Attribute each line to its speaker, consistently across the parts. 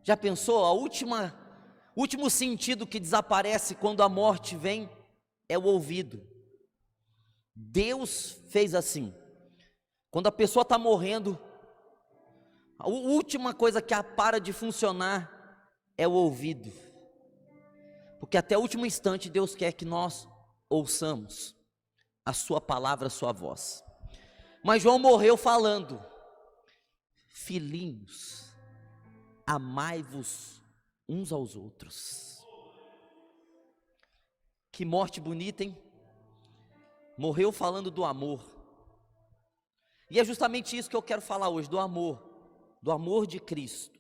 Speaker 1: Já pensou? O último sentido que desaparece quando a morte vem é o ouvido. Deus fez assim. Quando a pessoa está morrendo, a última coisa que para de funcionar é o ouvido. Porque até o último instante Deus quer que nós ouçamos a sua palavra, a sua voz. Mas João morreu falando: filhinhos, amai-vos uns aos outros. Que morte bonita, hein? Morreu falando do amor. E é justamente isso que eu quero falar hoje, do amor de Cristo.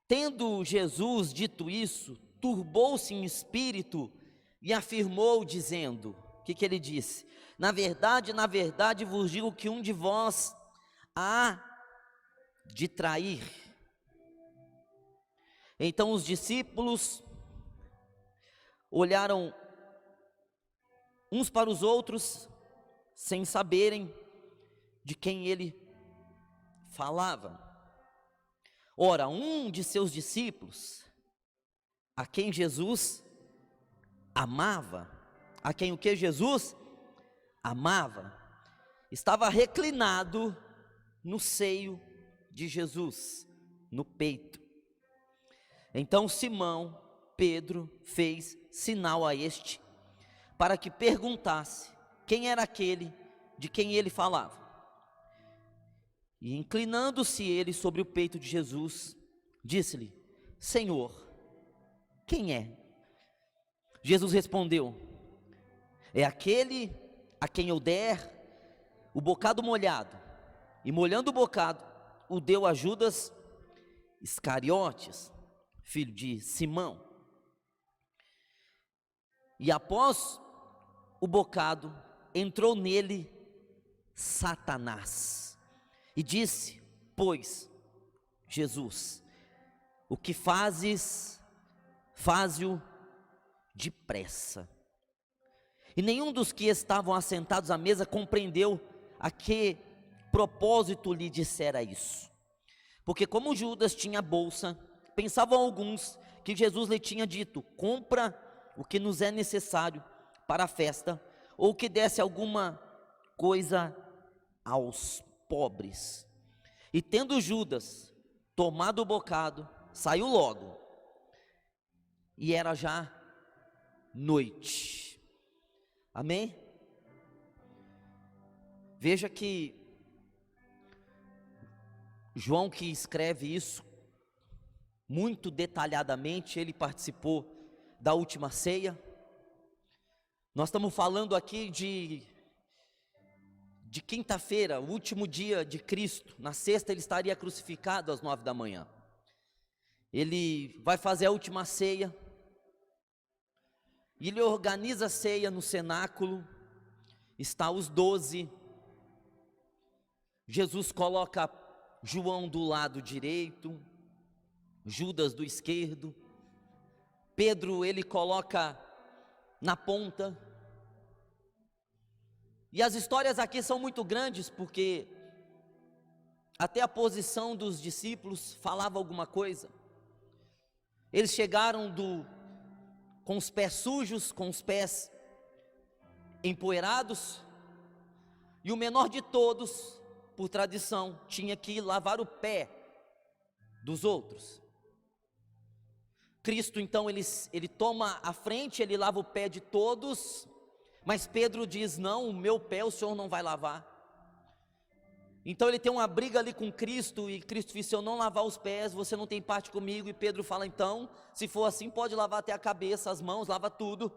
Speaker 1: Tendo Jesus dito isso, turbou-se em espírito e afirmou dizendo, o que ele disse? Na verdade vos digo que um de vós há de trair. Então os discípulos olharam uns para os outros, sem saberem de quem ele falava. Ora, um de seus discípulos, a quem Jesus amava, a quem o que Jesus amava, estava reclinado no seio de Jesus, no peito. Então Simão Pedro fez sinal a este, para que perguntasse quem era aquele de quem ele falava. E inclinando-se ele sobre o peito de Jesus, disse-lhe: Senhor, quem é? Jesus respondeu: é aquele a quem eu der o bocado molhado. E molhando o bocado, o deu a Judas Iscariotes, filho de Simão. E após o bocado, entrou nele Satanás. E disse, pois, Jesus: o que fazes, faze-o depressa. E nenhum dos que estavam assentados à mesa compreendeu a que propósito lhe dissera isso. Porque como Judas tinha bolsa, pensavam alguns que Jesus lhe tinha dito: compra o que nos é necessário para a festa, ou que desse alguma coisa aos pobres. E tendo Judas tomado o bocado, saiu logo, e era já noite. Amém? Veja que João, que escreve isso muito detalhadamente, ele participou da última ceia. Nós estamos falando aqui de quinta-feira, o último dia de Cristo. Na sexta ele estaria crucificado às 9 da manhã. Ele vai fazer a última ceia, e ele organiza a ceia no cenáculo. Está os 12, Jesus coloca João do lado direito, Judas do esquerdo, Pedro ele coloca na ponta. E as histórias aqui são muito grandes, porque até a posição dos discípulos falava alguma coisa. Eles chegaram com os pés sujos, com os pés empoeirados, e o menor de todos, por tradição, tinha que lavar o pé dos outros. Cristo então ele toma a frente, ele lava o pé de todos, mas Pedro diz: não, o meu pé o Senhor não vai lavar. Então ele tem uma briga ali com Cristo, e Cristo diz: se eu não lavar os pés, você não tem parte comigo. E Pedro fala: então, se for assim, pode lavar até a cabeça, as mãos, lava tudo.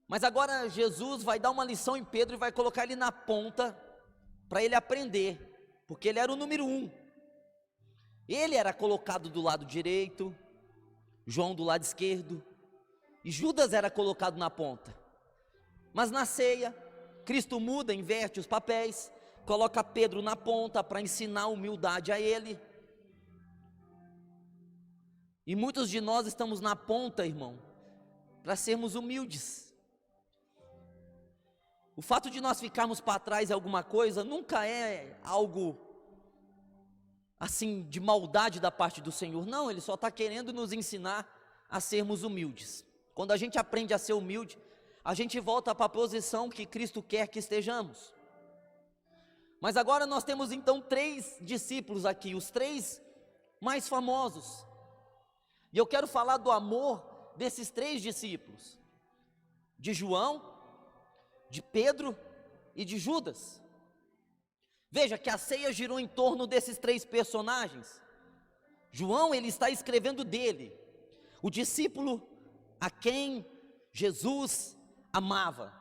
Speaker 1: Mas agora Jesus vai dar uma lição em Pedro e vai colocar ele na ponta, para ele aprender, porque ele era o número 1. Ele era colocado do lado direito, João do lado esquerdo, e Judas era colocado na ponta. Mas na ceia, Cristo muda, inverte os papéis, coloca Pedro na ponta para ensinar humildade a ele. E muitos de nós estamos na ponta, irmão, para sermos humildes. O fato de nós ficarmos para trás em alguma coisa nunca é algo assim, de maldade da parte do Senhor. Não, Ele só está querendo nos ensinar a sermos humildes. Quando a gente aprende a ser humilde, a gente volta para a posição que Cristo quer que estejamos. Mas agora nós temos então 3 discípulos aqui, os 3 mais famosos. E eu quero falar do amor desses 3 discípulos, de João, de Pedro e de Judas. Veja que a ceia girou em torno desses 3 personagens. João, ele está escrevendo dele, o discípulo a quem Jesus amava.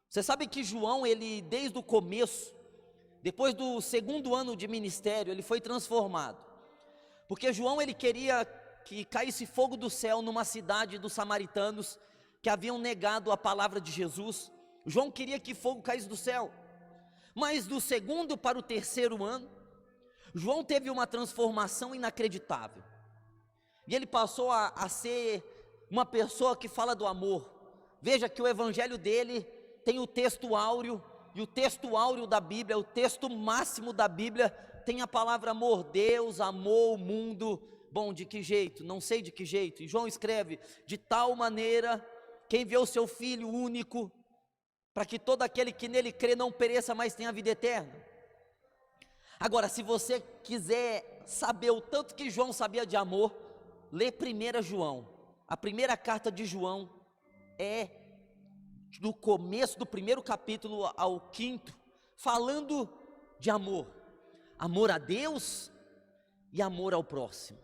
Speaker 1: Você sabe que João, ele desde o começo, depois do 2º ano de ministério, ele foi transformado. Porque João, ele queria que caísse fogo do céu numa cidade dos samaritanos que haviam negado a palavra de Jesus. João queria que fogo caísse do céu. Mas do 2º para o 3º ano, João teve uma transformação inacreditável. E ele passou a ser uma pessoa que fala do amor. Veja que o evangelho dele tem o texto áureo, e o texto áureo da Bíblia, o texto máximo da Bíblia, tem a palavra amor. Deus amou o mundo. Bom, de que jeito? Não sei de que jeito. E João escreve: de tal maneira que enviou seu Filho único, para que todo aquele que nele crê não pereça, mas tenha vida eterna. Agora, se você quiser saber o tanto que João sabia de amor, lê 1 João. A primeira carta de João é do começo do 1º capítulo ao 5º, falando de amor. Amor a Deus e amor ao próximo.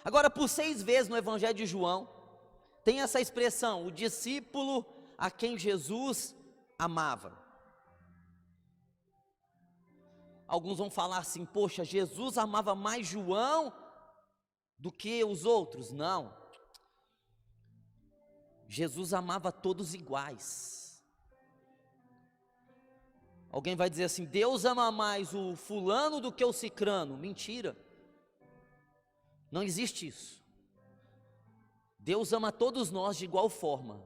Speaker 1: Agora, por 6 vezes no Evangelho de João, tem essa expressão, o discípulo a quem Jesus amava. Alguns vão falar assim: poxa, Jesus amava mais João do que os outros. Não, Jesus amava todos iguais. Alguém vai dizer assim: Deus ama mais o fulano do que o cicrano. Mentira, não existe isso. Deus ama todos nós de igual forma.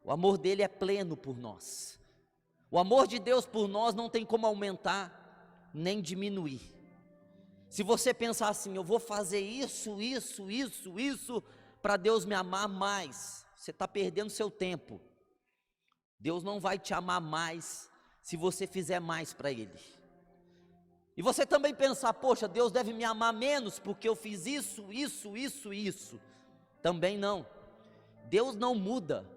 Speaker 1: O amor dele é pleno por nós. O amor de Deus por nós não tem como aumentar nem diminuir. Se você pensar assim: eu vou fazer isso para Deus me amar mais, você está perdendo seu tempo. Deus não vai te amar mais se você fizer mais para Ele. E você também pensar: poxa, Deus deve me amar menos porque eu fiz isso. Também não. Deus não muda.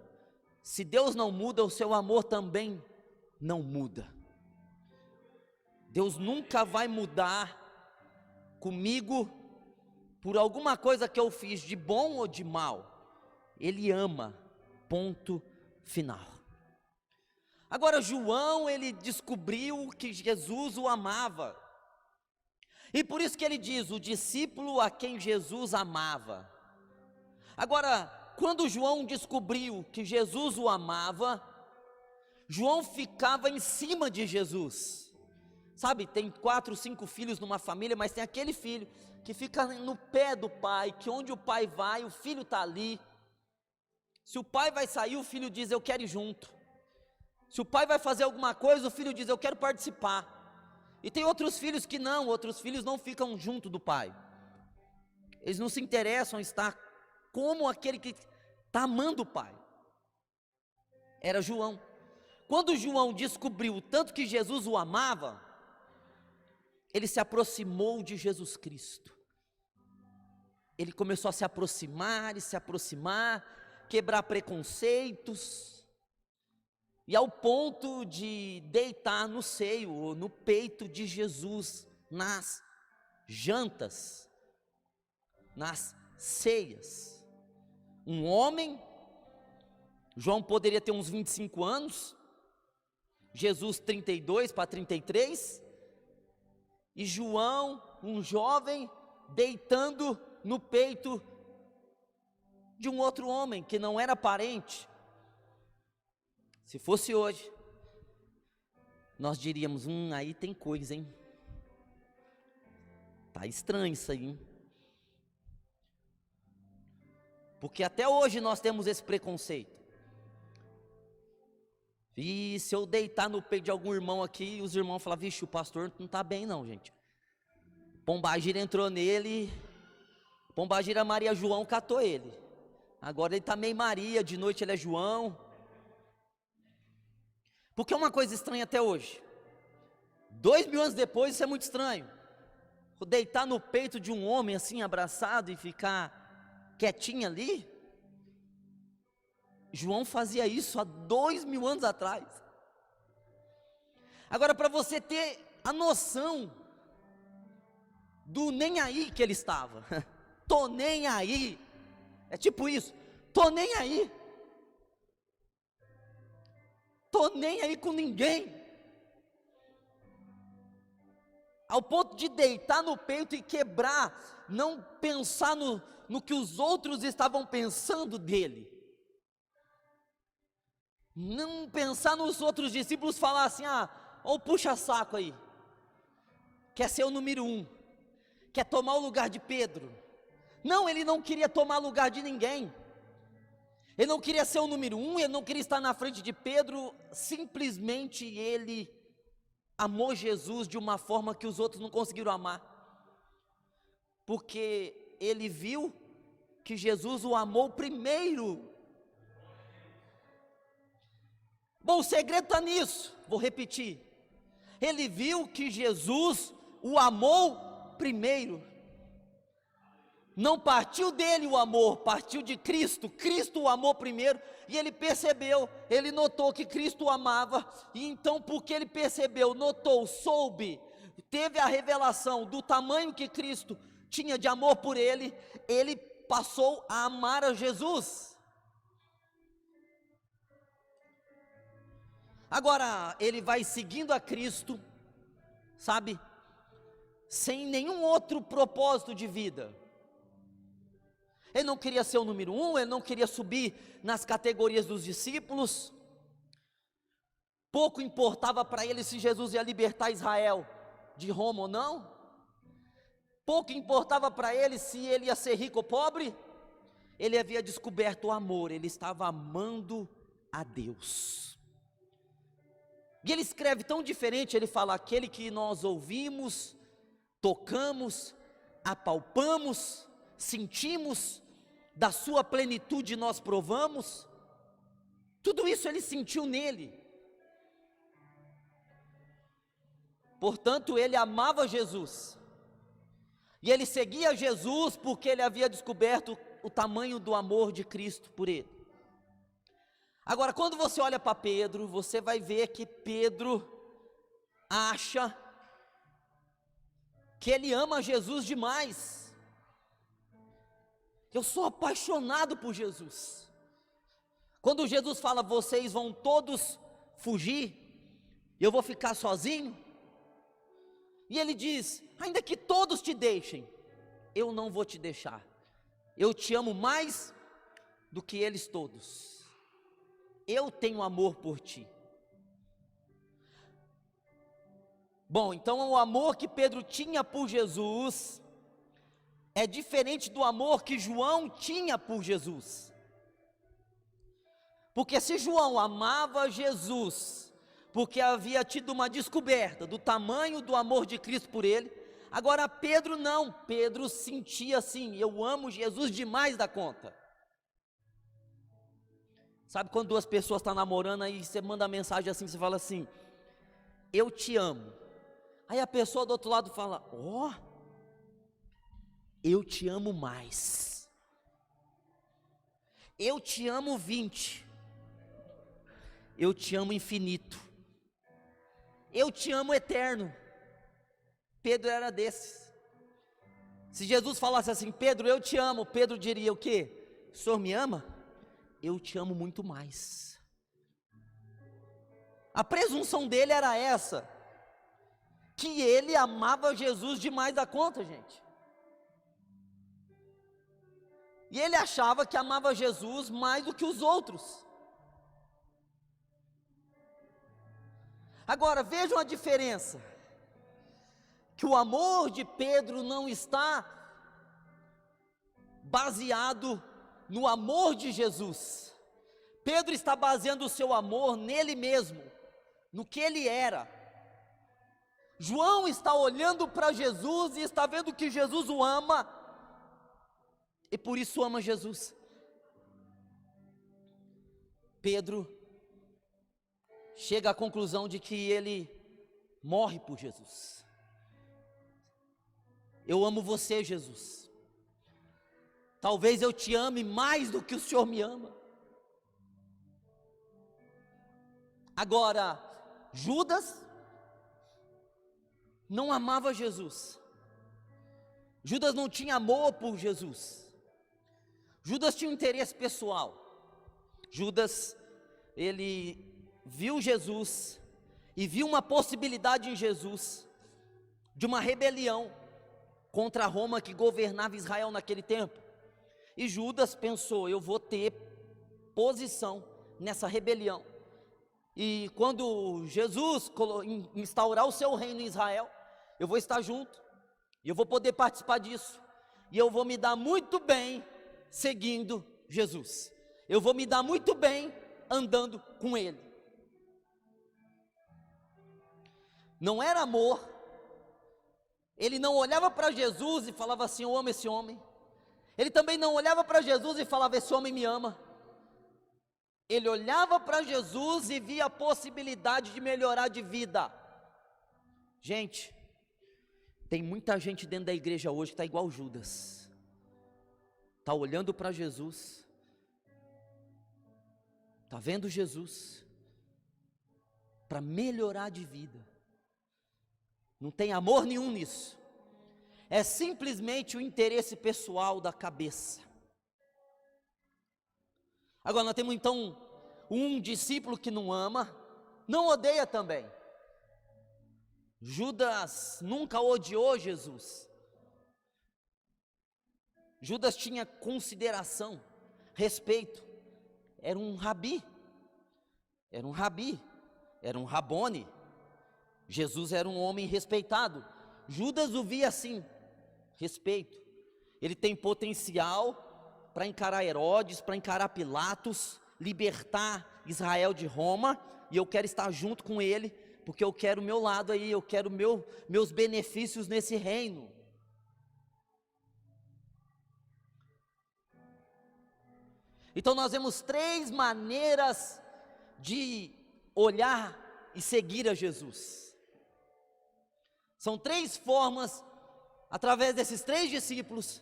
Speaker 1: Se Deus não muda, o seu amor também não muda. Deus nunca vai mudar comigo por alguma coisa que eu fiz de bom ou de mal. Ele ama, ponto final. Agora João, ele descobriu que Jesus o amava. E por isso que ele diz: o discípulo a quem Jesus amava. Agora, quando João descobriu que Jesus o amava, João ficava em cima de Jesus. Sabe, tem 4, 5 filhos numa família, mas tem aquele filho que fica no pé do pai, que onde o pai vai, o filho está ali. Se o pai vai sair, o filho diz: eu quero ir junto. Se o pai vai fazer alguma coisa, o filho diz: eu quero participar. E tem outros filhos que não, outros filhos não ficam junto do pai. Eles não se interessam em estar como aquele que está amando o pai. Era João. Quando João descobriu o tanto que Jesus o amava, ele se aproximou de Jesus Cristo. Ele começou a se aproximar, quebrar preconceitos, e ao ponto de deitar no seio, ou no peito de Jesus, nas jantas, nas ceias. Um homem, João poderia ter uns 25 anos, Jesus 32 para 33, e João, um jovem, deitando no peito de um outro homem que não era parente. Se fosse hoje, nós diríamos: aí tem coisa, hein? Tá estranho isso aí, hein? Porque até hoje nós temos esse preconceito. E se eu deitar no peito de algum irmão aqui, os irmãos falam, vixe, o pastor não está bem não, gente. Pombagira entrou nele, Pombagira Maria João catou ele. Agora ele está meio Maria, de noite ele é João. Porque é uma coisa estranha até hoje. 2000 anos depois, isso é muito estranho. Deitar no peito de um homem assim, abraçado e ficar quietinho ali. João fazia isso há 2000 anos atrás. Agora, para você ter a noção do nem aí que ele estava. Tô nem aí. É tipo isso. Tô nem aí. Tô nem aí com ninguém. Ao ponto de deitar no peito e quebrar, não pensar no que os outros estavam pensando dele. Não pensar nos outros discípulos falar assim, ou puxa saco aí. Quer ser o número 1. Quer tomar o lugar de Pedro. Não, ele não queria tomar lugar de ninguém. Ele não queria ser o número 1, ele não queria estar na frente de Pedro. Simplesmente ele amou Jesus de uma forma que os outros não conseguiram amar. Porque ele viu que Jesus o amou primeiro. Bom, o segredo está nisso, vou repetir. Ele viu que Jesus o amou primeiro. Não partiu dele o amor, partiu de Cristo. Cristo o amou primeiro e ele percebeu, ele notou que Cristo o amava. E então, porque ele percebeu, notou, soube, teve a revelação do tamanho que Cristo tinha de amor por ele, ele passou a amar a Jesus. Agora, ele vai seguindo a Cristo, sabe, sem nenhum outro propósito de vida. Ele não queria ser o número 1, ele não queria subir nas categorias dos discípulos. Pouco importava para ele se Jesus ia libertar Israel de Roma ou não. Pouco importava para ele se ele ia ser rico ou pobre. Ele havia descoberto o amor, ele estava amando a Deus. E ele escreve tão diferente, ele fala, aquele que nós ouvimos, tocamos, apalpamos, sentimos, da sua plenitude nós provamos. Tudo isso ele sentiu nele. Portanto, ele amava Jesus. E ele seguia Jesus porque ele havia descoberto o tamanho do amor de Cristo por ele. Agora, quando você olha para Pedro, você vai ver que Pedro acha que ele ama Jesus demais. Eu sou apaixonado por Jesus. Quando Jesus fala, vocês vão todos fugir, eu vou ficar sozinho. E ele diz, ainda que todos te deixem, eu não vou te deixar. Eu te amo mais do que eles todos. Eu tenho amor por ti. Bom, então o amor que Pedro tinha por Jesus é diferente do amor que João tinha por Jesus. Porque se João amava Jesus, porque havia tido uma descoberta do tamanho do amor de Cristo por ele, agora Pedro não, Pedro sentia assim, eu amo Jesus demais da conta. Sabe quando duas pessoas estão namorando, aí você manda mensagem assim, você fala assim, eu te amo. Aí a pessoa do outro lado fala, eu te amo mais. Eu te amo 20. Eu te amo infinito. Eu te amo eterno. Pedro era desses. Se Jesus falasse assim, Pedro, eu te amo, Pedro diria o quê? O senhor me ama? Eu te amo muito mais. A presunção dele era essa, que ele amava Jesus demais da conta, gente. E ele achava que amava Jesus mais do que os outros. Agora vejam a diferença, que o amor de Pedro não está baseado no amor de Jesus. Pedro está baseando o seu amor nele mesmo, no que ele era. João está olhando para Jesus e está vendo que Jesus o ama, e por isso ama Jesus. Pedro chega à conclusão de que ele morre por Jesus. Eu amo você, Jesus. Talvez eu te ame mais do que o Senhor me ama. Agora, Judas não amava Jesus. Judas não tinha amor por Jesus. Judas tinha um interesse pessoal. Judas, ele viu Jesus e viu uma possibilidade em Jesus de uma rebelião contra Roma que governava Israel naquele tempo. E Judas pensou: eu vou ter posição nessa rebelião. E quando Jesus instaurar o seu reino em Israel, eu vou estar junto, e eu vou poder participar disso, e eu vou me dar muito bem seguindo Jesus, eu vou me dar muito bem andando com Ele. Não era amor, ele não olhava para Jesus e falava assim: eu amo esse homem. Ele também não olhava para Jesus e falava: esse homem me ama. Ele olhava para Jesus e via a possibilidade de melhorar de vida. Gente, tem muita gente dentro da igreja hoje que está igual Judas, está olhando para Jesus, está vendo Jesus, para melhorar de vida, não tem amor nenhum nisso, é simplesmente o interesse pessoal da cabeça. Agora nós temos então um discípulo que não ama, não odeia também. Judas nunca odiou Jesus. Judas tinha consideração, respeito. Era um rabi, era um rabone. Jesus era um homem respeitado. Judas o via assim, respeito. Ele tem potencial para encarar Herodes, para encarar Pilatos, libertar Israel de Roma, e eu quero estar junto com ele, porque eu quero o meu lado aí, eu quero meus benefícios nesse reino. Então nós vemos 3 maneiras de olhar e seguir a Jesus. São 3 formas, através desses 3 discípulos,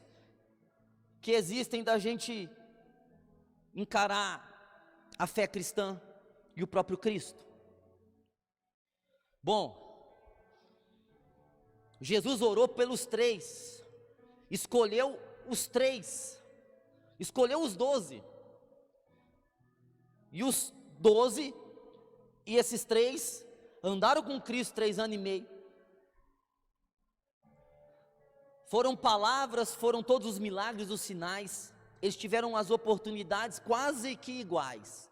Speaker 1: que existem da gente encarar a fé cristã e o próprio Cristo. Bom, Jesus orou pelos 3, escolheu os 3, escolheu os 12, e os 12, e esses 3, andaram com Cristo 3 anos e meio, foram palavras, foram todos os milagres, os sinais, eles tiveram as oportunidades quase que iguais,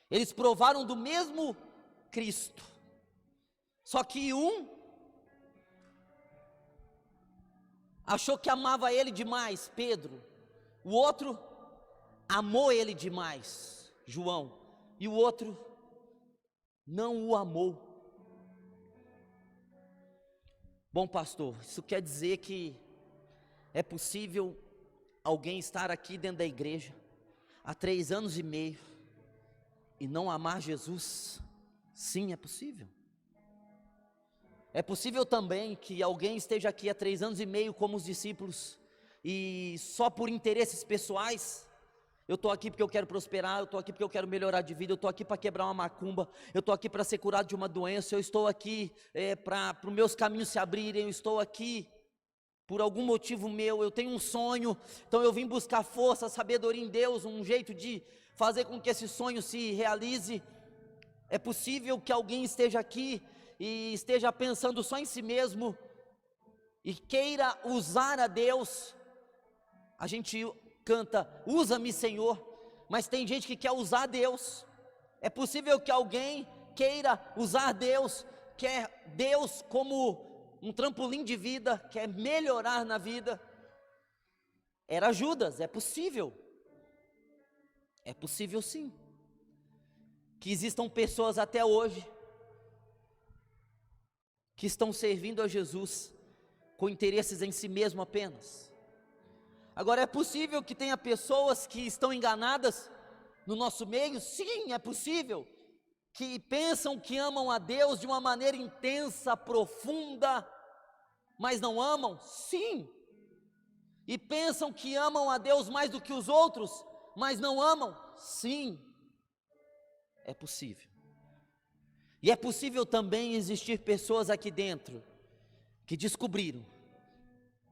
Speaker 1: eles provaram do mesmo Cristo, só que um achou que amava ele demais, Pedro, o outro amou ele demais, João, e o outro não o amou. Bom, pastor, isso quer dizer que é possível alguém estar aqui dentro da igreja há 3 anos e meio e não amar Jesus? Sim, é possível. É possível também que alguém esteja aqui há 3 anos e meio como os discípulos, e só por interesses pessoais: eu estou aqui porque eu quero prosperar, eu estou aqui porque eu quero melhorar de vida, eu estou aqui para quebrar uma macumba, eu estou aqui para ser curado de uma doença, eu estou aqui para os meus caminhos se abrirem, eu estou aqui por algum motivo meu, eu tenho um sonho, então eu vim buscar força, sabedoria em Deus, um jeito de fazer com que esse sonho se realize. É possível que alguém esteja aqui e esteja pensando só em si mesmo e queira usar a Deus. A gente canta: usa-me, Senhor, mas tem gente que quer usar Deus. É possível que alguém queira usar Deus, quer Deus como um trampolim de vida, quer melhorar na vida. Era Judas, é possível. É possível sim, que existam pessoas até hoje, que estão servindo a Jesus, com interesses em si mesmo apenas. Agora, é possível que tenha pessoas que estão enganadas no nosso meio? Sim, é possível, que pensam que amam a Deus de uma maneira intensa, profunda, mas não amam? Sim. E pensam que amam a Deus mais do que os outros, mas não amam? Sim. É possível. E é possível também existir pessoas aqui dentro que descobriram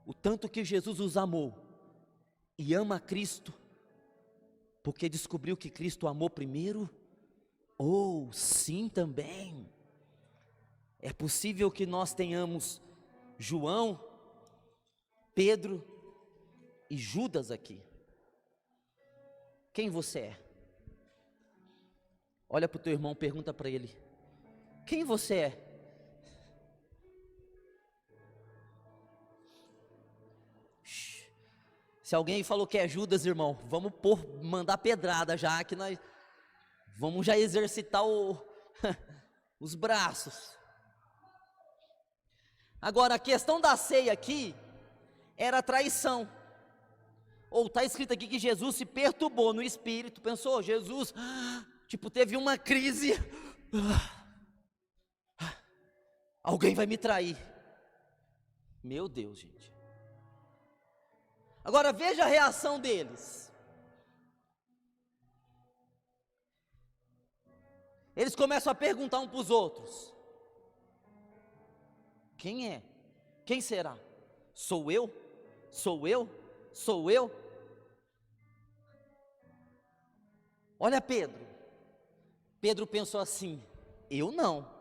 Speaker 1: o tanto que Jesus os amou e ama a Cristo, porque descobriu que Cristo amou primeiro. Ou sim também, é possível que nós tenhamos João, Pedro e Judas aqui. Quem você é? Olha para o teu irmão, pergunta para ele: quem você é? Se alguém falou que é Judas, irmão, vamos mandar pedrada já, que nós vamos já exercitar os braços. Agora, a questão da ceia aqui era traição. Ou está escrito aqui que Jesus se perturbou no espírito, pensou, Jesus, tipo, teve uma crise, alguém vai me trair. Meu Deus, gente. Agora veja a reação deles. Eles começam a perguntar uns para os outros: quem é? Quem será? Sou eu? Sou eu? Sou eu? Olha Pedro. Pedro pensou assim: eu não.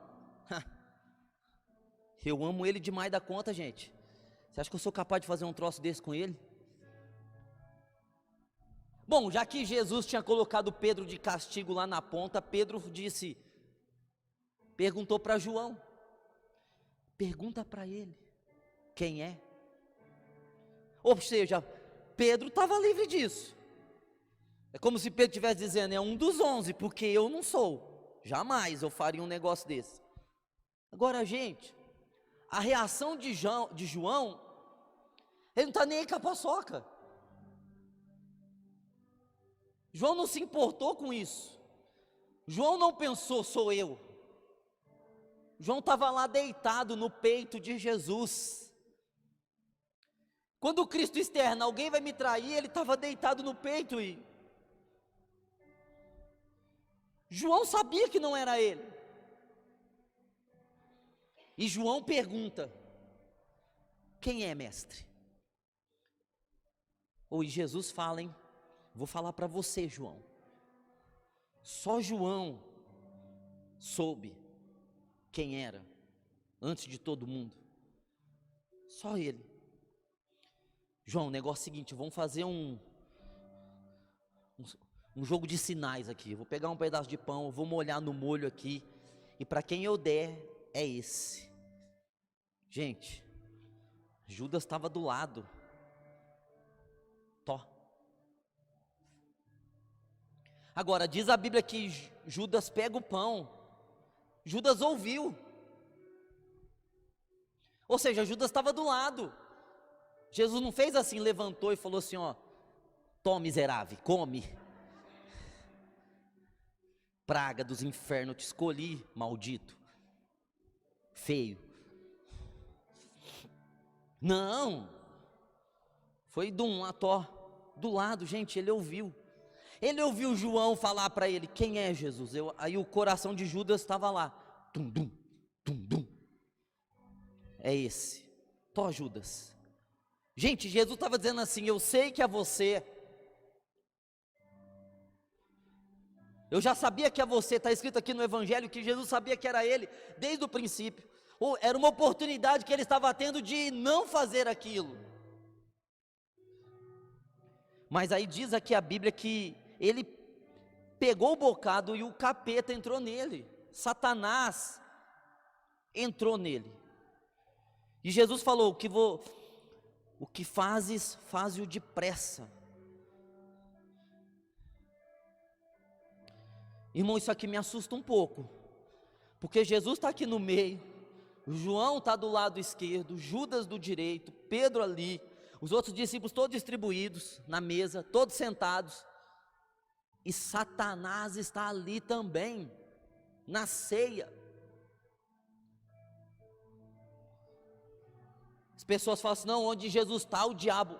Speaker 1: Eu amo ele demais da conta, gente. Você acha que eu sou capaz de fazer um troço desse com ele? Bom, já que Jesus tinha colocado Pedro de castigo lá na ponta, Pedro perguntou para João: pergunta para ele, quem é? Ou seja, Pedro estava livre disso. É como se Pedro estivesse dizendo: é um dos 11, porque eu não sou. Jamais eu faria um negócio desse. Agora, gente, a reação de João, ele não está nem aí com a paçoca. João não se importou com isso. João não pensou, sou eu. João estava lá deitado no peito de Jesus. Quando o Cristo externa, alguém vai me trair, ele estava deitado no peito e João sabia que não era ele. E João pergunta: quem é, mestre? Ou Jesus fala, hein? Vou falar para você, João. Só João soube quem era, antes de todo mundo. Só ele. João, o negócio é o seguinte, vamos fazer um jogo de sinais aqui. Eu vou pegar um pedaço de pão, vou molhar no molho aqui, e para quem eu der, é esse. Gente, Judas estava do lado. Tó. Agora, diz a Bíblia que Judas pega o pão. Judas ouviu. Ou seja, Judas estava do lado. Jesus não fez assim, levantou e falou assim, ó: toma, miserável, come. Praga dos infernos, te escolhi, maldito, feio. Não. Foi de um ató, do lado, gente, ele ouviu. Ele ouviu João falar para ele: quem é Jesus? Aí o coração de Judas estava lá. Tum, dum, tum, dum. É esse. Tó, Judas. Gente, Jesus estava dizendo assim: eu sei que é você. Eu já sabia que é você. Está escrito aqui no Evangelho que Jesus sabia que era ele desde o princípio. Era uma oportunidade que ele estava tendo de não fazer aquilo. Mas aí diz aqui a Bíblia que ele pegou o bocado e o capeta entrou nele. Satanás entrou nele. E Jesus falou: o que fazes, faze-o depressa. Irmão, isso aqui me assusta um pouco, porque Jesus está aqui no meio, João está do lado esquerdo, Judas do direito, Pedro ali, os outros discípulos todos distribuídos na mesa, todos sentados, e Satanás está ali também, na ceia. As pessoas falam assim, não, onde Jesus está, o diabo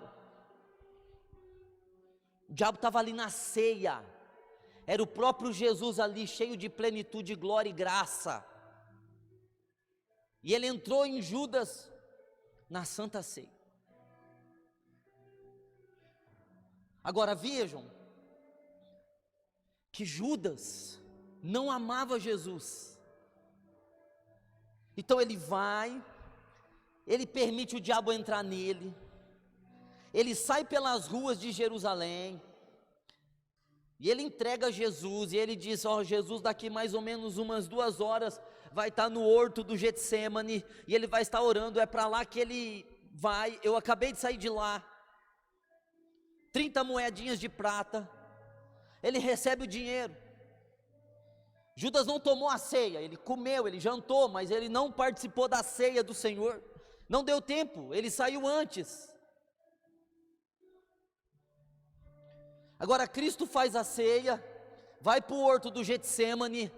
Speaker 1: estava ali na ceia, era o próprio Jesus ali, cheio de plenitude, glória e graça, e ele entrou em Judas, na Santa Ceia. Agora vejam, que Judas não amava Jesus, então ele vai, ele permite o diabo entrar nele, ele sai pelas ruas de Jerusalém, e ele entrega Jesus, e ele diz, Jesus daqui mais ou menos umas 2 horas, vai estar no horto do Getsêmani, e ele vai estar orando, é para lá que ele vai, eu acabei de sair de lá, 30 moedinhas de prata, ele recebe o dinheiro. Judas não tomou a ceia, ele comeu, ele jantou, mas ele não participou da ceia do Senhor, não deu tempo, ele saiu antes. Agora Cristo faz a ceia, vai para o horto do Getsêmani,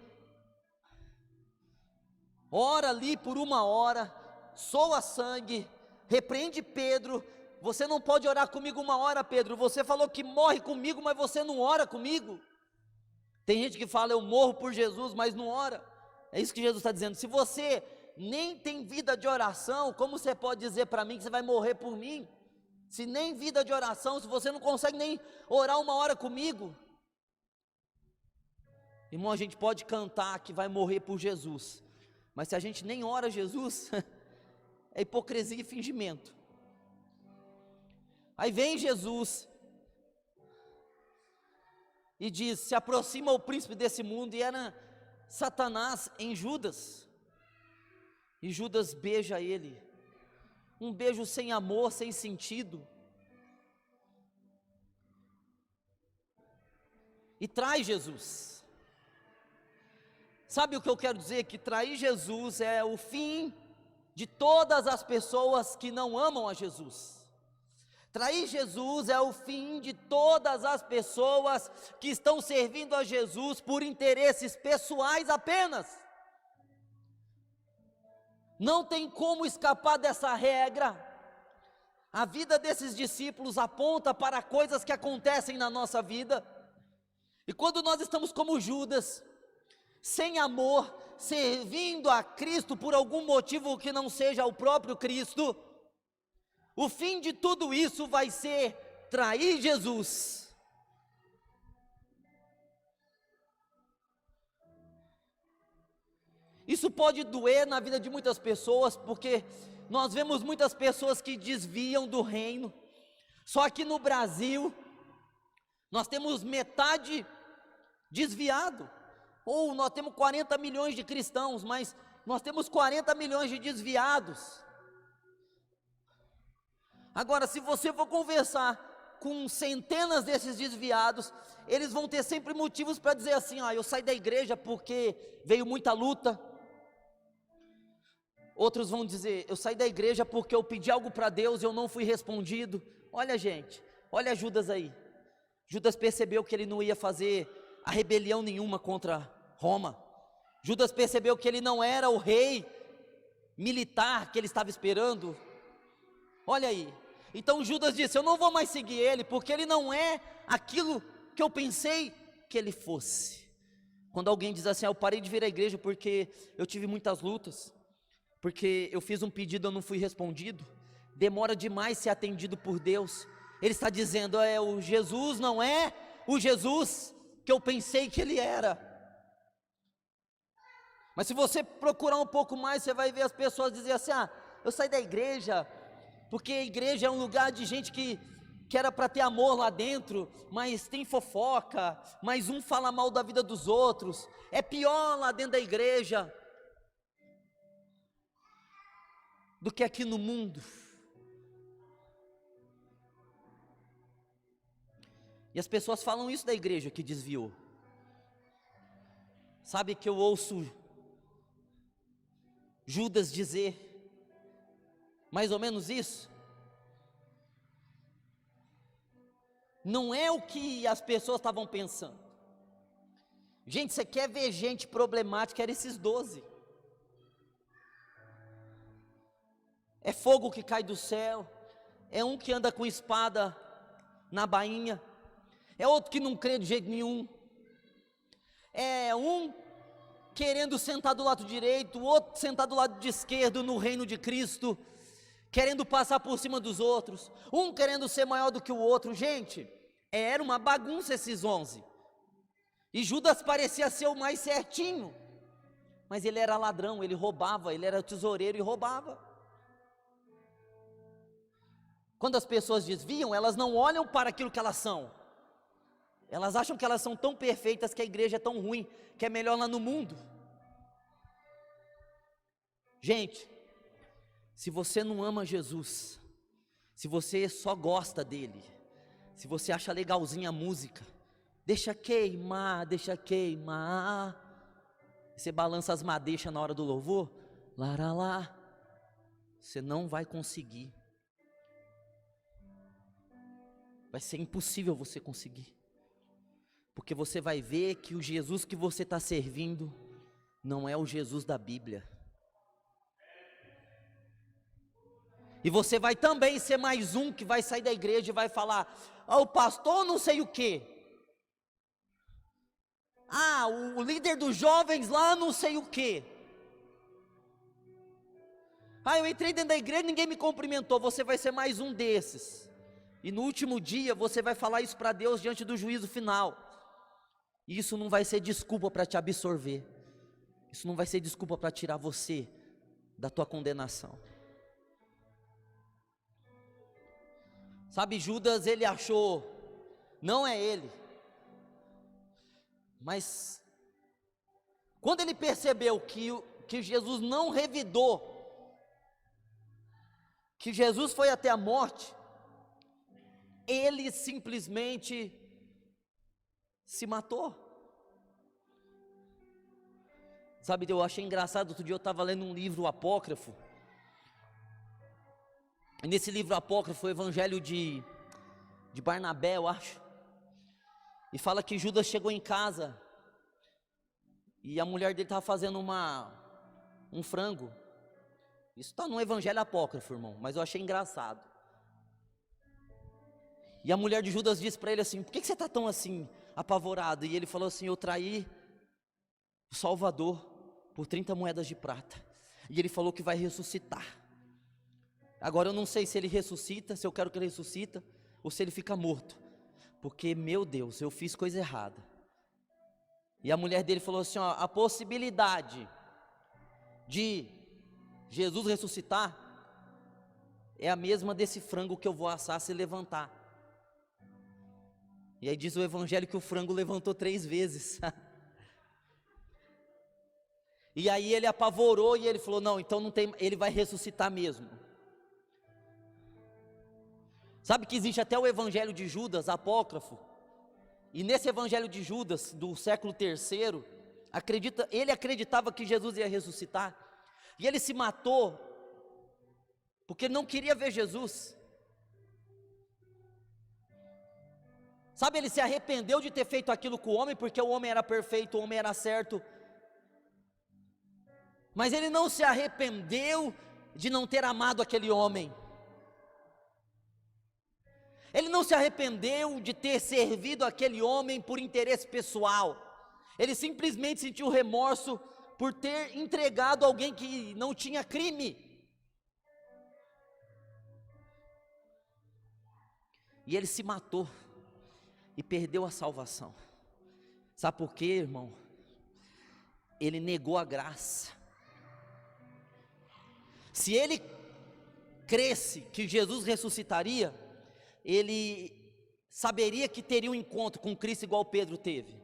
Speaker 1: ora ali por 1 hora, soa sangue, repreende Pedro, você não pode orar comigo 1 hora, Pedro, você falou que morre comigo, mas você não ora comigo. Tem gente que fala, eu morro por Jesus, mas não ora. É isso que Jesus está dizendo, se você nem tem vida de oração, como você pode dizer para mim que você vai morrer por mim? Se nem vida de oração, se você não consegue nem orar 1 hora comigo. Irmão, a gente pode cantar que vai morrer por Jesus, mas se a gente nem ora Jesus, é hipocrisia e fingimento. Aí vem Jesus, e diz, se aproxima o príncipe desse mundo, e era Satanás em Judas, e Judas beija ele, um beijo sem amor, sem sentido, e trai Jesus. Sabe o que eu quero dizer? Que trair Jesus é o fim de todas as pessoas que não amam a Jesus. Trair Jesus é o fim de todas as pessoas que estão servindo a Jesus por interesses pessoais apenas. Não tem como escapar dessa regra. A vida desses discípulos aponta para coisas que acontecem na nossa vida. E quando nós estamos como Judas, sem amor, servindo a Cristo por algum motivo que não seja o próprio Cristo, o fim de tudo isso vai ser trair Jesus. Isso pode doer na vida de muitas pessoas, porque nós vemos muitas pessoas que desviam do reino. Só que no Brasil, nós temos metade desviado, ou nós temos 40 milhões de cristãos, mas nós temos 40 milhões de desviados. Agora, se você for conversar com centenas desses desviados, eles vão ter sempre motivos para dizer assim, eu saí da igreja porque veio muita luta. Outros vão dizer, eu saí da igreja porque eu pedi algo para Deus e eu não fui respondido. Olha gente, olha Judas aí, Judas percebeu que ele não ia fazer a rebelião nenhuma contra Roma, Judas percebeu que ele não era o rei militar que ele estava esperando. Olha aí, então Judas disse, eu não vou mais seguir ele, porque ele não é aquilo que eu pensei que ele fosse. Quando alguém diz assim, eu parei de vir à igreja porque eu tive muitas lutas, porque eu fiz um pedido e eu não fui respondido, demora demais ser atendido por Deus, ele está dizendo, o Jesus não é o Jesus que eu pensei que ele era. Mas se você procurar um pouco mais, você vai ver as pessoas dizer assim, eu saí da igreja, porque a igreja é um lugar de gente que era para ter amor lá dentro, mas tem fofoca, mas um fala mal da vida dos outros, é pior lá dentro da igreja do que aqui no mundo. E as pessoas falam isso da igreja que desviou. Sabe que eu ouço Judas dizer mais ou menos isso? Não é o que as pessoas estavam pensando. Gente, você quer ver gente problemática? Era esses 12. É fogo que cai do céu, é um que anda com espada na bainha, é outro que não crê de jeito nenhum, é um querendo sentar do lado direito, o outro sentar do lado de esquerdo no reino de Cristo, querendo passar por cima dos outros, um querendo ser maior do que o outro. Gente, era uma bagunça esses 11, e Judas parecia ser o mais certinho, mas ele era ladrão, ele roubava, ele era tesoureiro e roubava. Quando as pessoas desviam, elas não olham para aquilo que elas são, elas acham que elas são tão perfeitas, que a igreja é tão ruim, que é melhor lá no mundo. Gente, se você não ama Jesus, se você só gosta dele, se você acha legalzinha a música, deixa queimar, você balança as madeixas na hora do louvor, lá, você não vai conseguir. Vai ser impossível você conseguir, porque você vai ver que o Jesus que você está servindo não é o Jesus da Bíblia. E você vai também ser mais um que vai sair da igreja e vai falar: o pastor não sei o quê, o líder dos jovens lá não sei o quê, eu entrei dentro da igreja e ninguém me cumprimentou. Você vai ser mais um desses, e no último dia você vai falar isso para Deus diante do juízo final, e isso não vai ser desculpa para te absorver, isso não vai ser desculpa para tirar você da tua condenação. Sabe, Judas, ele achou, não é ele, mas quando ele percebeu que Jesus não revidou, que Jesus foi até a morte, ele simplesmente se matou. Sabe, eu achei engraçado, outro dia eu estava lendo um livro apócrifo, e nesse livro apócrifo, o Evangelho de Barnabé, eu acho, e fala que Judas chegou em casa, e a mulher dele estava fazendo um frango. Isso está no Evangelho apócrifo, irmão, mas eu achei engraçado. E a mulher de Judas disse para ele assim: por que você está tão assim, apavorado? E ele falou assim: eu traí o Salvador por 30 moedas de prata, e ele falou que vai ressuscitar. Agora eu não sei se ele ressuscita, se eu quero que ele ressuscita, ou se ele fica morto, porque, meu Deus, eu fiz coisa errada. E a mulher dele falou assim: a possibilidade de Jesus ressuscitar é a mesma desse frango que eu vou assar se levantar. E aí diz o Evangelho que o frango levantou 3 vezes. E aí ele apavorou e ele falou: não, então não tem, ele vai ressuscitar mesmo. Sabe que existe até o Evangelho de Judas, apócrifo, e nesse Evangelho de Judas, do século III, ele acreditava que Jesus ia ressuscitar, e ele se matou, porque ele não queria ver Jesus. Sabe, ele se arrependeu de ter feito aquilo com o homem, porque o homem era perfeito, o homem era certo, mas ele não se arrependeu de não ter amado aquele homem. Ele não se arrependeu de ter servido aquele homem por interesse pessoal. Ele simplesmente sentiu remorso por ter entregado alguém que não tinha crime. E ele se matou e perdeu a salvação. Sabe por quê, irmão? Ele negou a graça. Se ele cresce que Jesus ressuscitaria, ele saberia que teria um encontro com Cristo igual Pedro teve.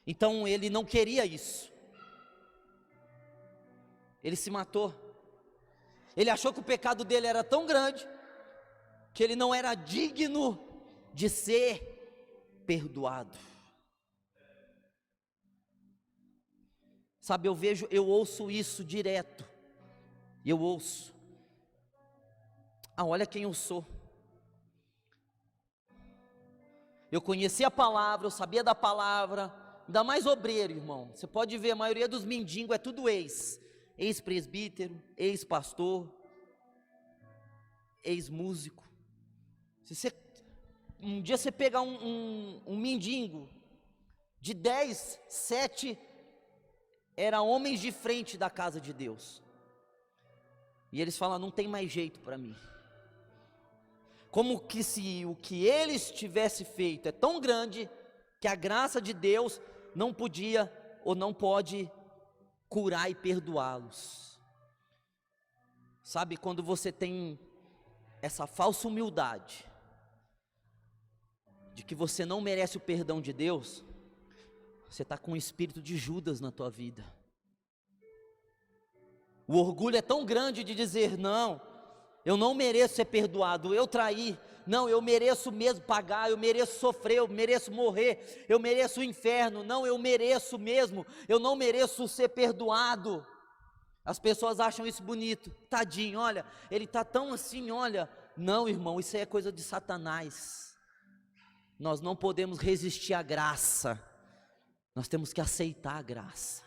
Speaker 1: Então ele não queria isso. Ele se matou. Ele achou que o pecado dele era tão grande que ele não era digno de ser perdoado. Sabe, eu ouço isso direto. Eu ouço. Olha quem eu sou. Eu conhecia a palavra, eu sabia da palavra, ainda mais obreiro, irmão. Você pode ver, a maioria dos mendigos é tudo ex-presbítero, ex-pastor, ex-músico. Um dia você pegar um mendigo, de 10, 7 eram homens de frente da casa de Deus. E eles falam, não tem mais jeito para mim. Como que se o que eles tivessem feito é tão grande, que a graça de Deus não podia ou não pode curar e perdoá-los. Sabe, quando você tem essa falsa humildade, de que você não merece o perdão de Deus, você está com o espírito de Judas na tua vida. O orgulho é tão grande de dizer, não, eu não mereço ser perdoado, eu traí, não, eu mereço mesmo pagar, eu mereço sofrer, eu mereço morrer, eu mereço o inferno, não, eu mereço mesmo, eu não mereço ser perdoado. As pessoas acham isso bonito, tadinho, olha, ele está tão assim, olha, não, irmão, isso aí é coisa de Satanás. Nós não podemos resistir à graça, nós temos que aceitar a graça.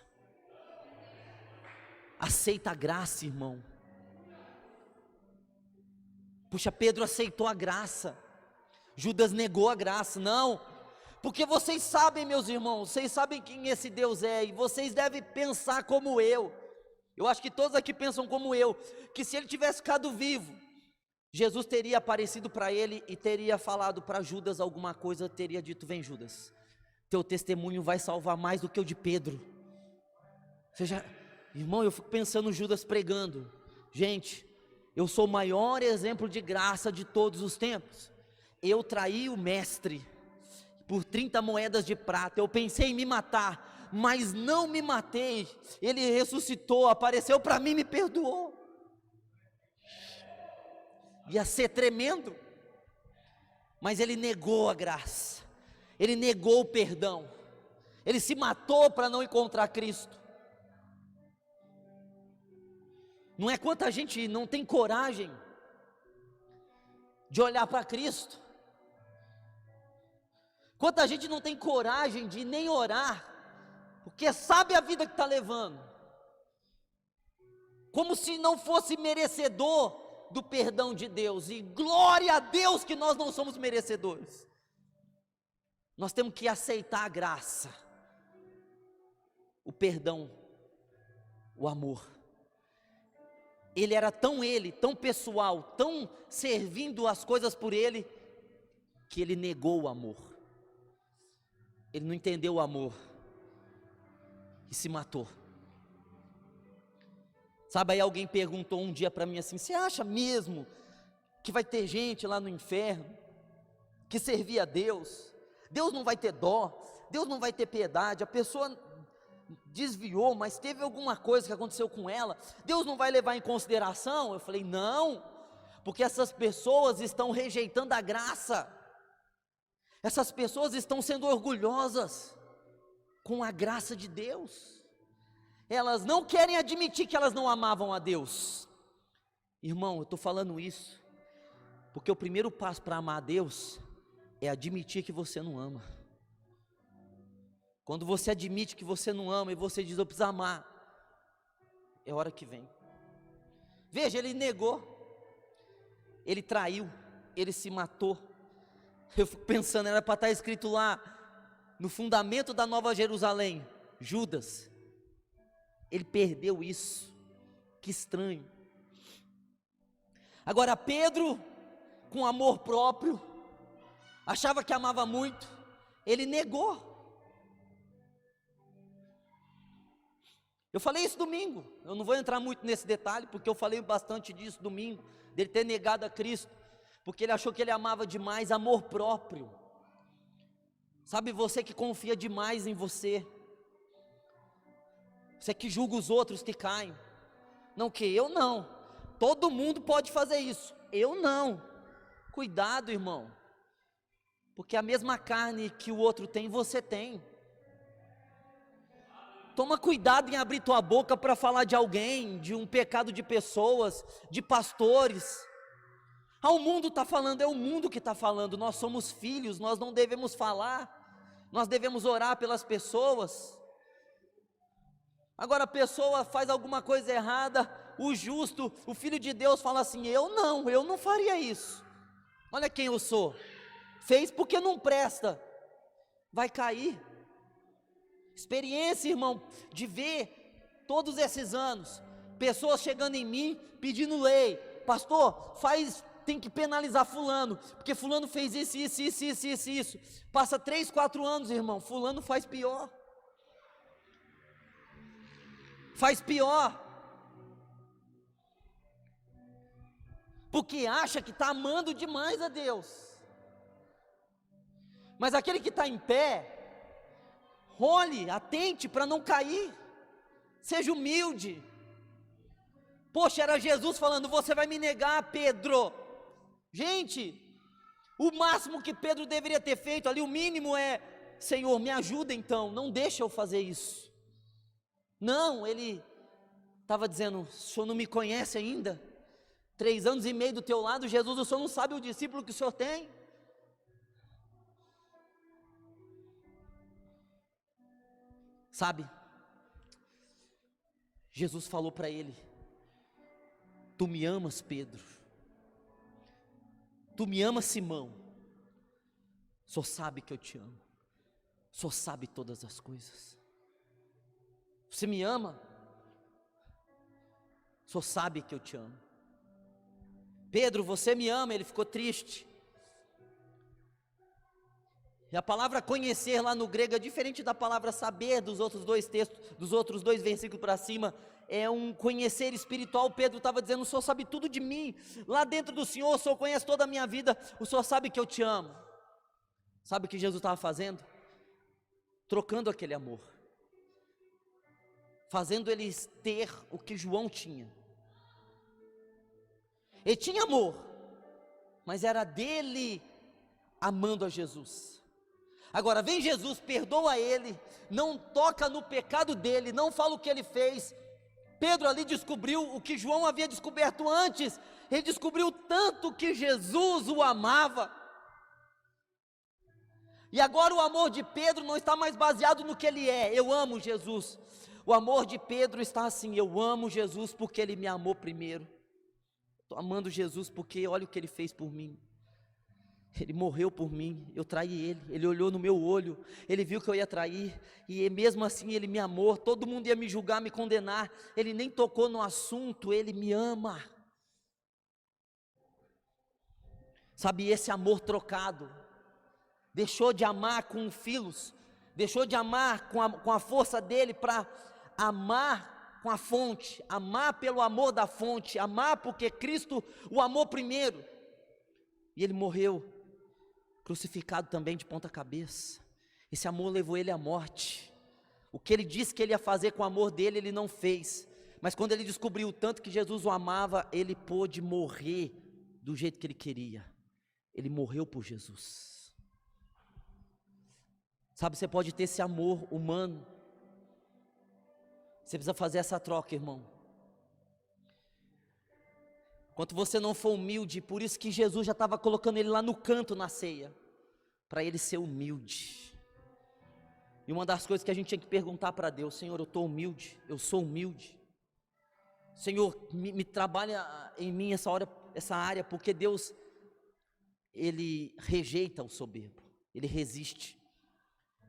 Speaker 1: Aceita a graça, irmão. Puxa, Pedro aceitou a graça, Judas negou a graça. Não, porque vocês sabem, meus irmãos, vocês sabem quem esse Deus é, e vocês devem pensar como eu acho que todos aqui pensam como eu, que se ele tivesse ficado vivo, Jesus teria aparecido para ele e teria falado para Judas alguma coisa, teria dito, vem Judas, teu testemunho vai salvar mais do que o de Pedro. Irmão, eu fico pensando Judas pregando, gente, eu sou o maior exemplo de graça de todos os tempos, eu traí o mestre por 30 moedas de prata, eu pensei em me matar, mas não me matei, ele ressuscitou, apareceu para mim, me perdoou. Ia ser tremendo, mas ele negou a graça, ele negou o perdão, ele se matou para não encontrar Cristo. Não é quanta gente não tem coragem de olhar para Cristo, quanta gente não tem coragem de nem orar, porque sabe a vida que está levando, como se não fosse merecedor do perdão de Deus, e glória a Deus que nós não somos merecedores. Nós temos que aceitar a graça, o perdão, o amor. Ele era tão pessoal, tão servindo as coisas por ele, que ele negou o amor. Ele não entendeu o amor e se matou. Sabe, aí alguém perguntou um dia para mim assim, você acha mesmo que vai ter gente lá no inferno, que servia a Deus, Deus não vai ter dó, Deus não vai ter piedade, a pessoa desviou, mas teve alguma coisa que aconteceu com ela, Deus não vai levar em consideração? Eu falei, não, porque essas pessoas estão rejeitando a graça, essas pessoas estão sendo orgulhosas com a graça de Deus, elas não querem admitir que elas não amavam a Deus. Irmão, eu estou falando isso, porque o primeiro passo para amar a Deus, é admitir que você não ama. Quando você admite que você não ama, e você diz, eu preciso amar, é hora que vem. Veja, ele negou, ele traiu, ele se matou. Eu fico pensando, era para estar escrito lá, no fundamento da Nova Jerusalém, Judas, ele perdeu isso, que estranho. Agora Pedro, com amor próprio, achava que amava muito, ele negou. Eu falei isso domingo, eu não vou entrar muito nesse detalhe, porque eu falei bastante disso domingo, dele ter negado a Cristo, porque ele achou que ele amava demais, amor próprio. Sabe, você que confia demais em você, você que julga os outros que caem, não, que eu não, todo mundo pode fazer isso, eu não. Cuidado, irmão, porque a mesma carne que o outro tem, você tem. Toma cuidado em abrir tua boca para falar de alguém, de um pecado de pessoas, de pastores. O mundo está falando, é o mundo que está falando. Nós somos filhos, nós não devemos falar. Nós devemos orar pelas pessoas. Agora a pessoa faz alguma coisa errada, o justo, o filho de Deus fala assim: eu não faria isso. Olha quem eu sou. Fez porque não presta. Vai cair. Experiência, irmão, de ver todos esses anos, pessoas chegando em mim, pedindo lei. Pastor, tem que penalizar fulano, porque fulano fez isso. Passa 3, 4 anos, irmão, fulano faz pior. Porque acha que está amando demais a Deus. Mas aquele que está em pé, olhe, atente para não cair, seja humilde. Poxa, era Jesus falando: você vai me negar, Pedro. Gente, o máximo que Pedro deveria ter feito ali, o mínimo é: Senhor, me ajuda então, não deixa eu fazer isso. Não, ele estava dizendo: o Senhor não me conhece ainda? 3 anos e meio do teu lado, Jesus, o Senhor não sabe o discípulo que o Senhor tem? Sabe, Jesus falou para ele: tu me amas, Pedro? Tu me amas, Simão? O Senhor sabe que eu te amo. O Senhor sabe todas as coisas. Você me ama? O Senhor sabe que eu te amo. Pedro, você me ama? Ele ficou triste. E a palavra conhecer lá no grego é diferente da palavra saber dos outros 2 textos, dos outros 2 versículos para cima. É um conhecer espiritual. Pedro estava dizendo: o Senhor sabe tudo de mim. Lá dentro do Senhor, o Senhor conhece toda a minha vida. O Senhor sabe que eu te amo. Sabe o que Jesus estava fazendo? Trocando aquele amor. Fazendo eles ter o que João tinha. Ele tinha amor, mas era dele amando a Jesus. Agora vem Jesus, perdoa ele, não toca no pecado dele, não fala o que ele fez. Pedro ali descobriu o que João havia descoberto antes. Ele descobriu tanto que Jesus o amava. E agora o amor de Pedro não está mais baseado no que ele é: eu amo Jesus. O amor de Pedro está assim: eu amo Jesus porque ele me amou primeiro. Estou amando Jesus porque olha o que ele fez por mim. Ele morreu por mim, eu traí ele olhou no meu olho, ele viu que eu ia trair, e mesmo assim ele me amou. Todo mundo ia me julgar, me condenar, ele nem tocou no assunto, ele me ama. Sabe, esse amor trocado, deixou de amar com filhos, deixou de amar com a força dele para amar com a fonte, amar pelo amor da fonte, amar porque Cristo o amou primeiro, e ele morreu, crucificado também de ponta cabeça. Esse amor levou ele à morte. O que ele disse que ele ia fazer com o amor dele, ele não fez, mas quando ele descobriu o tanto que Jesus o amava, ele pôde morrer do jeito que ele queria. Ele morreu por Jesus. Sabe, você pode ter esse amor humano, você precisa fazer essa troca, irmão. Enquanto você não for humilde, por isso que Jesus já estava colocando ele lá no canto na ceia, para ele ser humilde. E uma das coisas que a gente tinha que perguntar para Deus: Senhor, eu estou humilde, eu sou humilde. Senhor, me trabalha em mim essa área, porque Deus, Ele rejeita o soberbo, Ele resiste.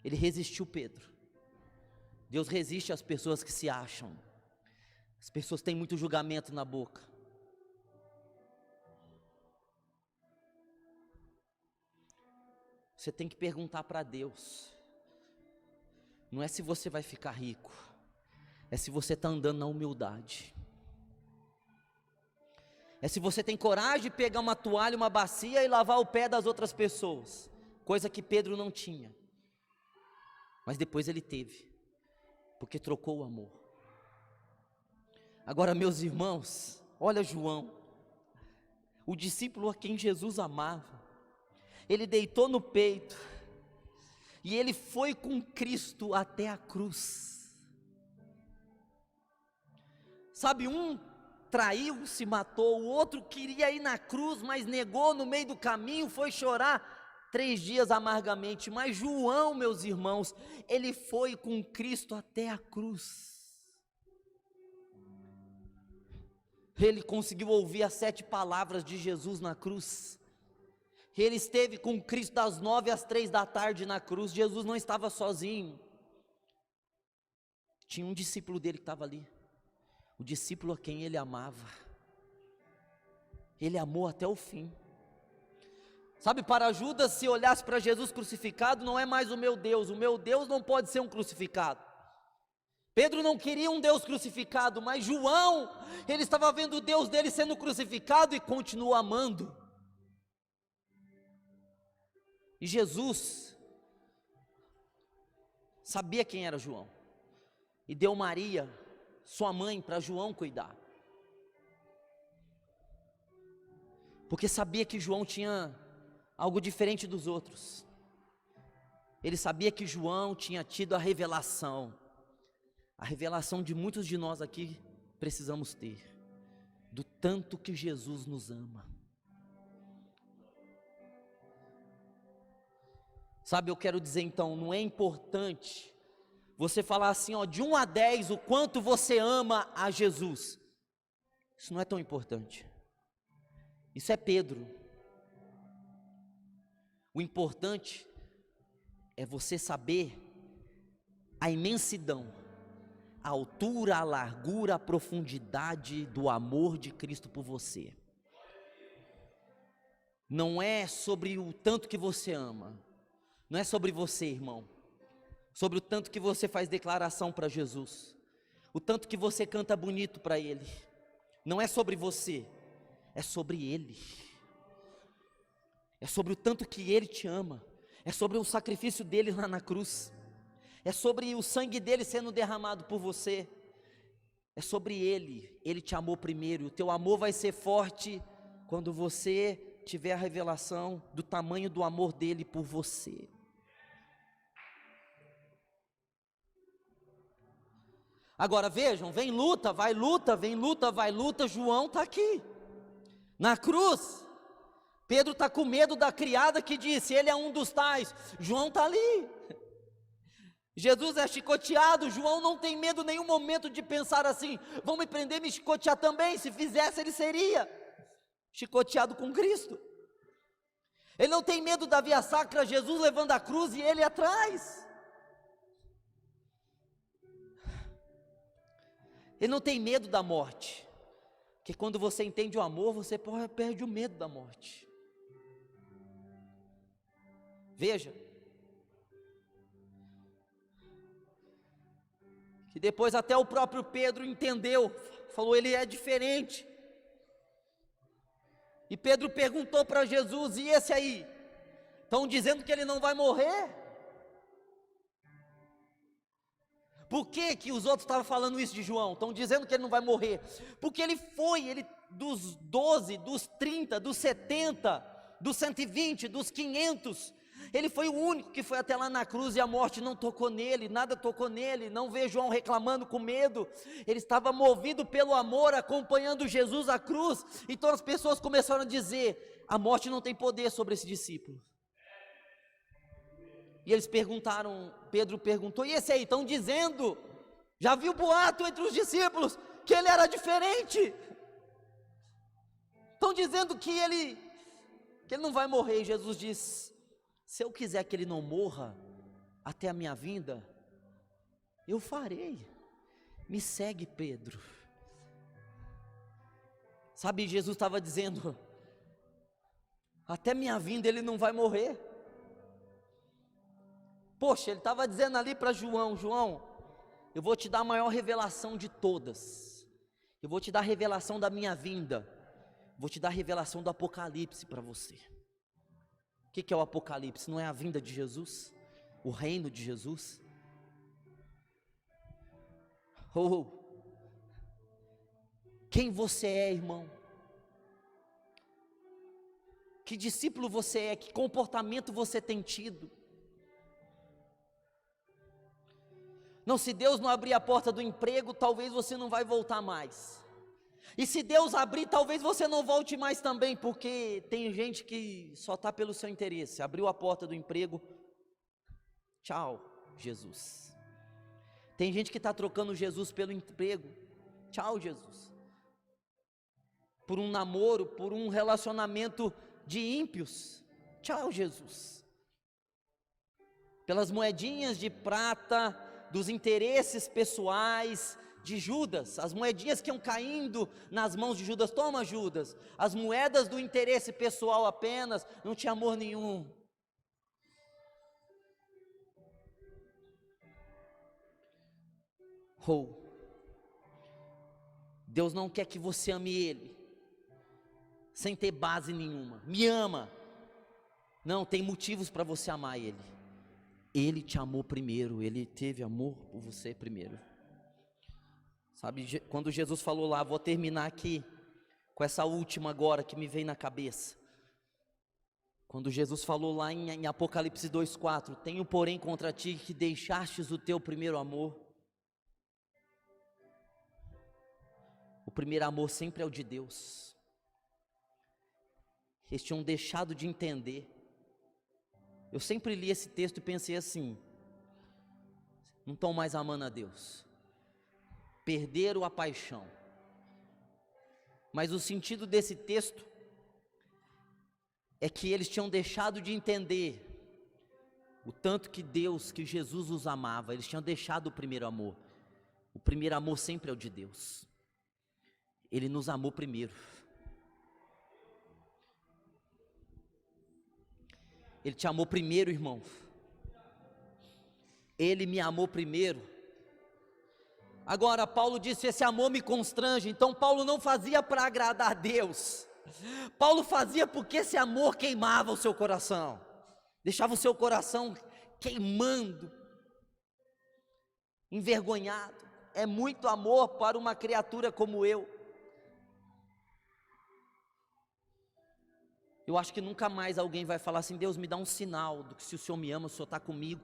Speaker 1: Ele resistiu Pedro. Deus resiste às pessoas que se acham. As pessoas têm muito julgamento na boca. Você tem que perguntar para Deus. Não é se você vai ficar rico, é se você está andando na humildade. É se você tem coragem de pegar uma toalha, uma bacia e lavar o pé das outras pessoas, coisa que Pedro não tinha, mas depois ele teve, porque trocou o amor. Agora, meus irmãos, olha João, o discípulo a quem Jesus amava, ele deitou no peito, e ele foi com Cristo até a cruz. Sabe, um traiu, se matou, o outro queria ir na cruz, mas negou no meio do caminho, foi chorar 3 dias amargamente. Mas João, meus irmãos, ele foi com Cristo até a cruz. Ele conseguiu ouvir as 7 palavras de Jesus na cruz. Ele esteve com Cristo das 9 às 3 da tarde na cruz. Jesus não estava sozinho. Tinha um discípulo dele que estava ali. O discípulo a quem ele amava. Ele amou até o fim. Sabe, para Judas, se olhasse para Jesus crucificado, não é mais o meu Deus não pode ser um crucificado. Pedro não queria um Deus crucificado, mas João, ele estava vendo o Deus dele sendo crucificado e continua amando. E Jesus sabia quem era João, e deu Maria, sua mãe, para João cuidar, porque sabia que João tinha algo diferente dos outros. Ele sabia que João tinha tido a revelação de muitos de nós aqui precisamos ter, do tanto que Jesus nos ama. Sabe, eu quero dizer então, não é importante você falar assim, ó, de 1 a 10 o quanto você ama a Jesus. Isso não é tão importante. Isso é Pedro. O importante é você saber a imensidão, a altura, a largura, a profundidade do amor de Cristo por você. Não é sobre o tanto que você ama, não é sobre você, irmão, sobre o tanto que você faz declaração para Jesus, o tanto que você canta bonito para Ele. Não é sobre você, é sobre Ele. É sobre o tanto que Ele te ama, é sobre o sacrifício dele lá na cruz, é sobre o sangue dele sendo derramado por você, é sobre ele te amou primeiro. O teu amor vai ser forte quando você tiver a revelação do tamanho do amor dele por você. Agora vejam, vem luta, vai luta, vem luta, vai luta. João está aqui, na cruz. Pedro está com medo da criada que disse, ele é um dos tais. João está ali. Jesus é chicoteado, João não tem medo em nenhum momento de pensar assim, vão me prender, me chicotear também. Se fizesse, ele seria chicoteado com Cristo. Ele não tem medo da via sacra, Jesus levando a cruz e ele atrás. Ele não tem medo da morte, porque quando você entende o amor, você perde o medo da morte. Veja, que depois até o próprio Pedro entendeu, falou, ele é diferente. E Pedro perguntou para Jesus, e esse aí? Estão dizendo que ele não vai morrer? Por que que os outros estavam falando isso de João? Estão dizendo que ele não vai morrer, porque ele dos 12, dos 30, dos 70, dos 120, dos 500, ele foi o único que foi até lá na cruz e a morte não tocou nele, nada tocou nele. Não vê João reclamando com medo, ele estava movido pelo amor, acompanhando Jesus à cruz. Então as pessoas começaram a dizer, a morte não tem poder sobre esse discípulo. E eles perguntaram, Pedro perguntou, e esse aí? Estão dizendo, já viu boato entre os discípulos, que ele era diferente. Estão dizendo que ele não vai morrer. E Jesus diz, se eu quiser que ele não morra até a minha vinda, eu farei. Me segue, Pedro. Sabe, Jesus estava dizendo, até minha vinda ele não vai morrer. Poxa, ele estava dizendo ali para João, João, eu vou te dar a maior revelação de todas. Eu vou te dar a revelação da minha vinda. Vou te dar a revelação do Apocalipse para você. O que é o Apocalipse? Não é a vinda de Jesus? O reino de Jesus? Quem você é, irmão? Que discípulo você é? Que comportamento você tem tido? Não, se Deus não abrir a porta do emprego, talvez você não vai voltar mais. E se Deus abrir, talvez você não volte mais também, porque tem gente que só está pelo seu interesse. Abriu a porta do emprego, tchau, Jesus. Tem gente que está trocando Jesus pelo emprego, tchau, Jesus. Por um namoro, por um relacionamento de ímpios, tchau, Jesus. Pelas moedinhas de prata, dos interesses pessoais de Judas, as moedinhas que iam caindo nas mãos de Judas, toma Judas, as moedas do interesse pessoal apenas, não tinha amor nenhum. Deus não quer que você ame Ele, sem ter base nenhuma. Me ama. Não, tem motivos para você amar Ele. Ele te amou primeiro, Ele teve amor por você primeiro. Sabe, quando Jesus falou lá, vou terminar aqui, com essa última agora que me vem na cabeça. Quando Jesus falou lá em Apocalipse 2,4, tenho porém contra ti que deixastes o teu primeiro amor. O primeiro amor sempre é o de Deus. Eles tinham deixado de entender. Eu sempre li esse texto e pensei assim, não estão mais amando a Deus, perderam a paixão. Mas o sentido desse texto é que eles tinham deixado de entender o tanto que Deus, que Jesus os amava. Eles tinham deixado o primeiro amor. O primeiro amor sempre é o de Deus. Ele nos amou primeiro. Ele te amou primeiro, irmão. Ele me amou primeiro. Agora, Paulo disse, esse amor me constrange. Então Paulo não fazia para agradar a Deus. Paulo fazia porque esse amor queimava o seu coração. Deixava o seu coração queimando, envergonhado. É muito amor para uma criatura como eu. Eu acho que nunca mais alguém vai falar assim, Deus me dá um sinal do que se o Senhor me ama, o Senhor está comigo,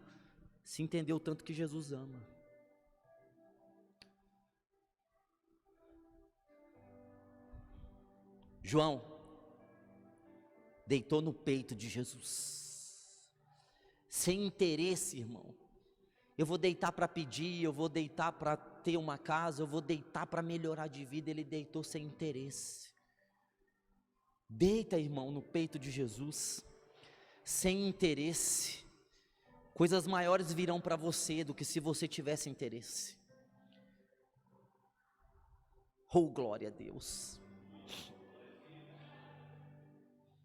Speaker 1: se entendeu tanto que Jesus ama. João deitou no peito de Jesus, sem interesse, irmão. Eu vou deitar para pedir, eu vou deitar para ter uma casa, eu vou deitar para melhorar de vida. Ele deitou sem interesse. Deita, irmão, no peito de Jesus, sem interesse. Coisas maiores virão para você do que se você tivesse interesse. Oh, glória a Deus.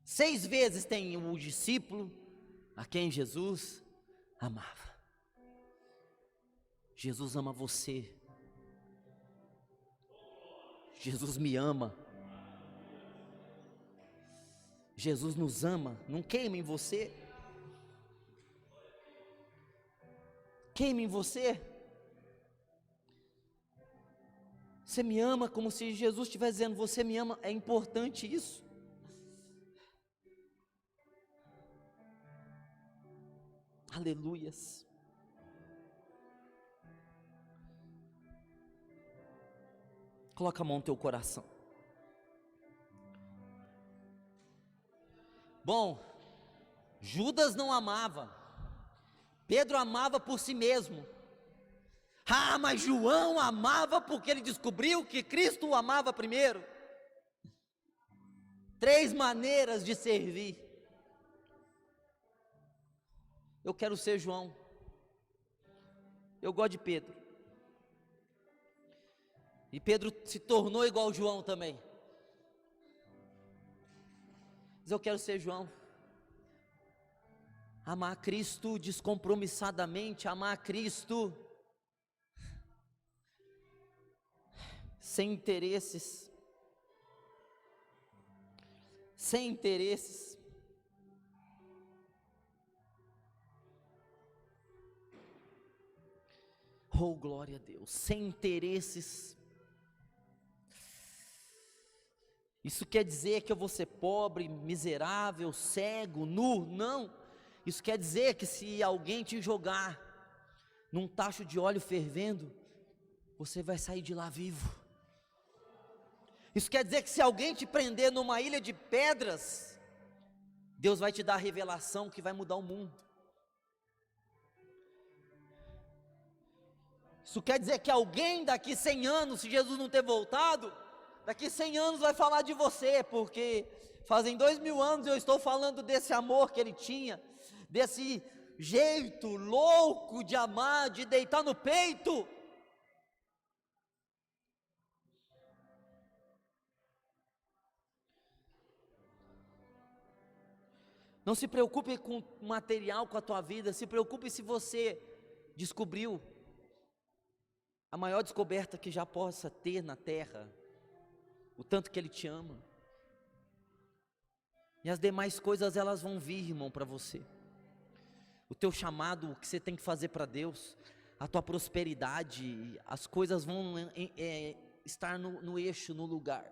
Speaker 1: 6 vezes tem o discípulo a quem Jesus amava. Jesus ama você. Jesus me ama. Jesus nos ama. Não queima em você. Queima em você. Você me ama como se Jesus estivesse dizendo, você me ama. É importante isso. Aleluias. Coloca a mão no teu coração. Bom, Judas não amava. Pedro amava por si mesmo. Ah, mas João amava porque ele descobriu que Cristo o amava primeiro. 3 maneiras de servir. Eu quero ser João. Eu gosto de Pedro. E Pedro se tornou igual João também. Mas eu quero ser João. Amar Cristo descompromissadamente, amar Cristo sem interesses. Sem interesses. Oh, glória a Deus, sem interesses. Isso quer dizer que eu vou ser pobre, miserável, cego, nu? Não. Isso quer dizer que se alguém te jogar num tacho de óleo fervendo, você vai sair de lá vivo. Isso quer dizer que se alguém te prender numa ilha de pedras, Deus vai te dar a revelação que vai mudar o mundo. Isso quer dizer que alguém daqui 100 anos, se Jesus não ter voltado, daqui 100 anos vai falar de você, porque fazem 2000 anos eu estou falando desse amor que ele tinha, desse jeito louco de amar, de deitar no peito. Não se preocupe com o material, com a tua vida, se preocupe se você descobriu a maior descoberta que já possa ter na terra, o tanto que Ele te ama, e as demais coisas elas vão vir, irmão, para você. O teu chamado, o que você tem que fazer para Deus, a tua prosperidade, as coisas vão estar no eixo, no lugar.